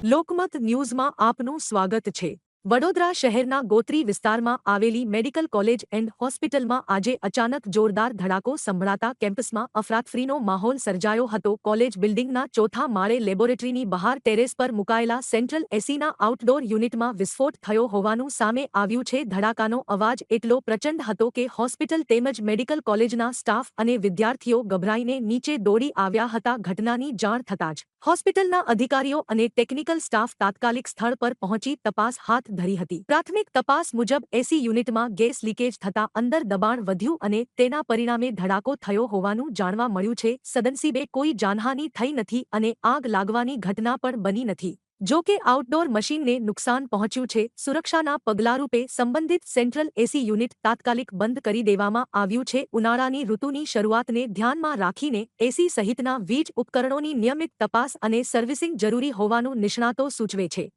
લોકમત ન્યૂઝમાં આપનું સ્વાગત છે। વડોદરા શહેરના ગોત્રી વિસ્તારમાં આવેલી મેડિકલ કોલેજ એન્ડ હોસ્પિટલમાં આજે અચાનક જોરદાર ધડાકો સંભળાતા કેમ્પસમાં અફરાતફરીનો માહોલ સર્જાયો હતો। કોલેજ બિલ્ડિંગના ચોથા માળે લેબોરેટરીની બહાર ટેરેસ પર મુકાયેલા સેન્ટ્રલ એસીના આઉટડોર યુનિટમાં વિસ્ફોટ થયો હોવાનું સામે આવ્યું છે। ધડાકાનો અવાજ એટલો પ્રચંડ હતો કે હોસ્પિટલ તેમજ મેડિકલ કોલેજના સ્ટાફ અને વિદ્યાર્થીઓ ગભરાઈને નીચે દોડી આવ્યા હતા। ઘટનાની જાણ થતાં જ હોસ્પિટલના અધિકારીઓ અને ટેકનિકલ સ્ટાફ તાત્કાલિક સ્થળ પર પહોંચી તપાસ હાથ ધરી હતી। પ્રાથમિક તપાસ મુજબ એસી યુનિટમાં ગેસ લીકેજ થતાં અંદર દબાણ વધ્યું અને તેના પરિણામે ધડાકો થયો હોવાનું જાણવા મળ્યું છે। સદનસીબે કોઈ જાનહાનિ થઈ નથી અને આગ લાગવાની ઘટના પણ બની નથી। જો કે આઉટડોર મશીનને નુકસાન પહોંચ્યું છે। સુરક્ષાના પગલારૂપે સંબંધિત સેન્ટ્રલ એસી યુનિટ તાત્કાલિક બંધ કરી દેવામાં આવ્યું છે। ઉનાળાની ઋતુની શરૂઆતને ધ્યાનમાં રાખીને એસી સહિતના વીજ ઉપકરણોની નિયમિત તપાસ અને સર્વિસિંગ જરૂરી હોવાનું નિષ્ણાતો સૂચવે છે।